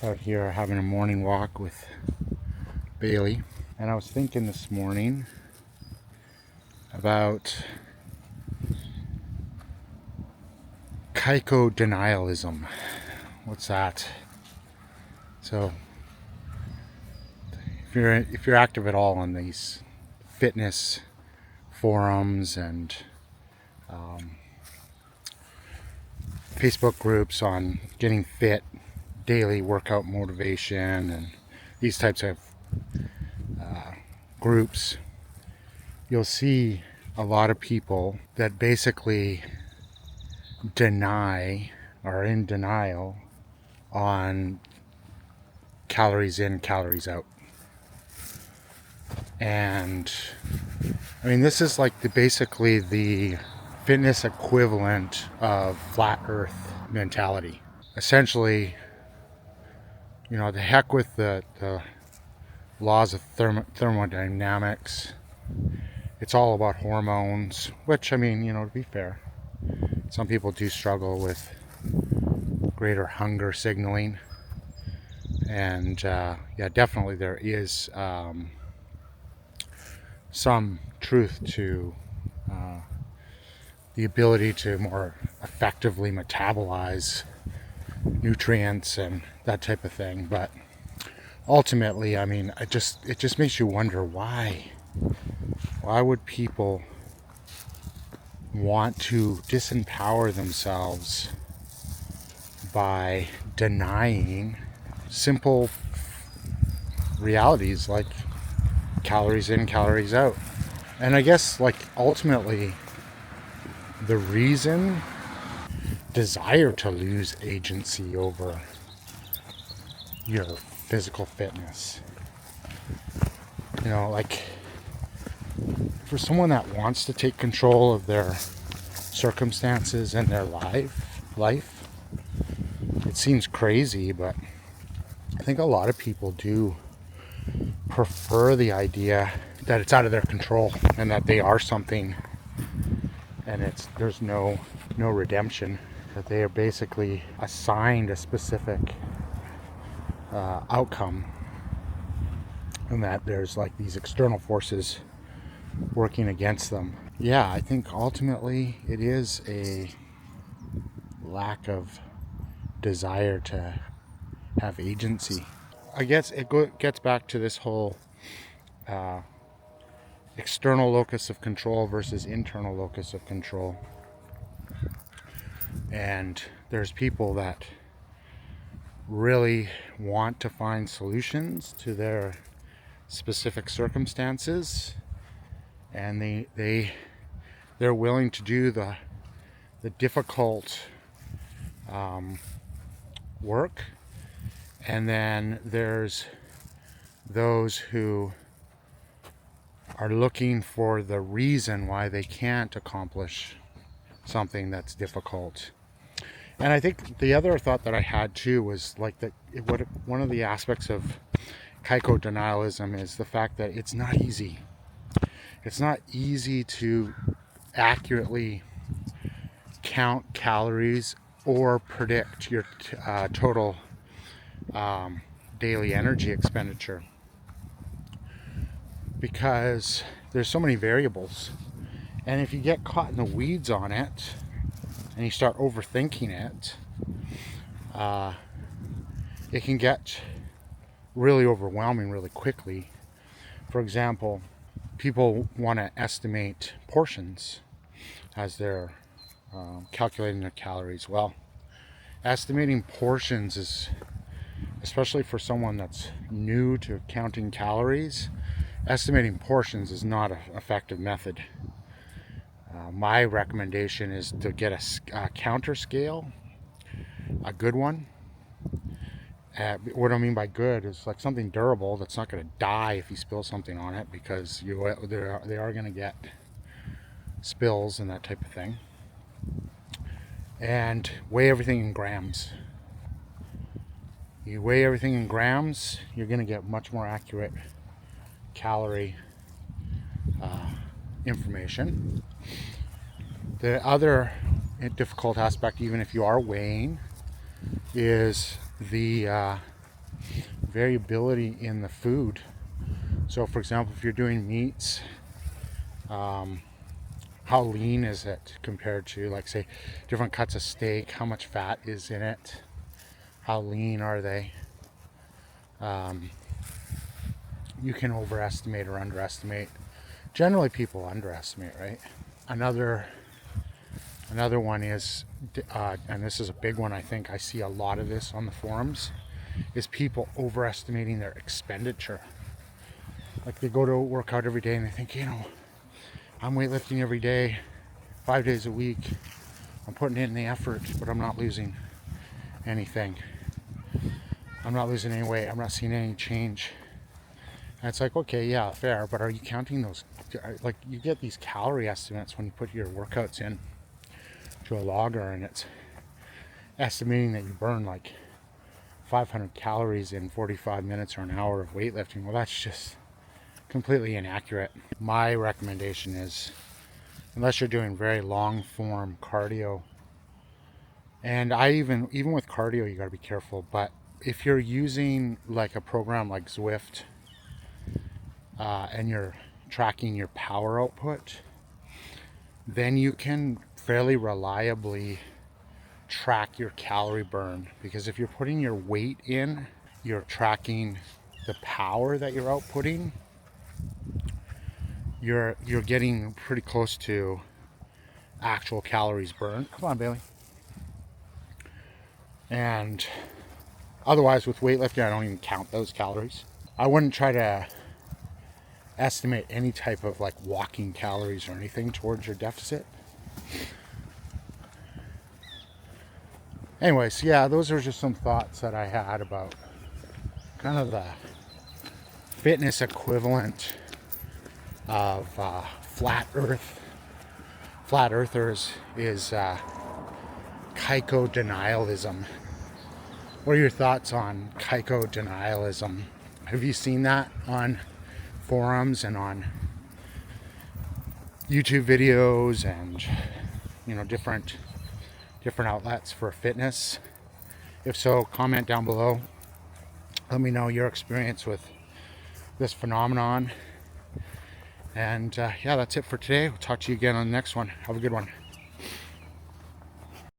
Out here having a morning walk with Bailey, and I was thinking this morning about CICO Denialism. What's that? So if you're active at all on these fitness forums and Facebook groups on getting fit, daily workout motivation, and these types of groups, you'll see a lot of people that basically deny or are in denial on calories in, calories out. And I mean, this is like basically the fitness equivalent of flat earth mentality. Essentially, the heck with the laws of thermodynamics. It's all about hormones, which, I mean, to be fair, some people do struggle with greater hunger signaling. And definitely there is some truth to the ability to more effectively metabolize nutrients and that type of thing. But ultimately, I mean, it just makes you wonder why would people want to disempower themselves by denying simple realities like calories in, calories out. And I guess, like, ultimately the reason, desire to lose agency over your physical fitness, like, for someone that wants to take control of their circumstances and their life, it seems crazy, but I think a lot of people do prefer the idea that it's out of their control and that they are something, and there's no redemption, that they are basically assigned a specific outcome, and that there's like these external forces working against them. Yeah, I think ultimately it is a lack of desire to have agency. I guess it gets back to this whole external locus of control versus internal locus of control. And there's people that really want to find solutions to their specific circumstances, and they're willing to do the difficult work. And then there's those who are looking for the reason why they can't accomplish something that's difficult. And I think the other thought that I had too was like that one of the aspects of CICO denialism is the fact that it's not easy. It's not easy to accurately count calories or predict your total daily energy expenditure, because there's so many variables. And if you get caught in the weeds on it and you start overthinking it, it can get really overwhelming really quickly. For example, people want to estimate portions as they're calculating their calories. Well, estimating portions is, especially for someone that's new to counting calories, estimating portions is not an effective method. My recommendation is to get a counter scale, a good one. What I mean by good is like something durable that's not going to die if you spill something on it, because they are going to get spills and that type of thing. And weigh everything in grams. You weigh everything in grams, you're going to get much more accurate calorie information. The other difficult aspect, even if you are weighing, is the variability in the food. So for example, if you're doing meats, how lean is it compared to, like, say, different cuts of steak? How much fat is in it? How lean are they? You can overestimate or underestimate. Generally people underestimate, right? Another one is, and this is a big one, I think I see a lot of this on the forums, is people overestimating their expenditure. Like they go to work out every day and they think, I'm weightlifting every day, 5 days a week. I'm putting in the effort, but I'm not losing anything. I'm not losing any weight. I'm not seeing any change. And it's like, okay, yeah, fair, but are you counting those? Like, you get these calorie estimates when you put your workouts in to a logger, and it's estimating that you burn like 500 calories in 45 minutes or an hour of weightlifting. Well, that's just completely inaccurate. My recommendation is, unless you're doing very long form cardio, and even with cardio you got to be careful, but if you're using like a program like Zwift, and you're tracking your power output, then you can fairly reliably track your calorie burn, because if you're putting your weight in, you're tracking the power that you're outputting. You're getting pretty close to actual calories burned. Come on, Bailey. And otherwise, with weightlifting, I don't even count those calories. I wouldn't try to estimate any type of like walking calories or anything towards your deficit. Anyways, yeah, those are just some thoughts that I had about kind of the fitness equivalent of flat earth. Flat earthers is CICO Denialism. What are your thoughts on CICO Denialism? Have you seen that on forums and on YouTube videos and different outlets for fitness? If so, comment down below. Let me know your experience with this phenomenon. And yeah, that's it for today. We'll talk to you again on the next one. Have a good one.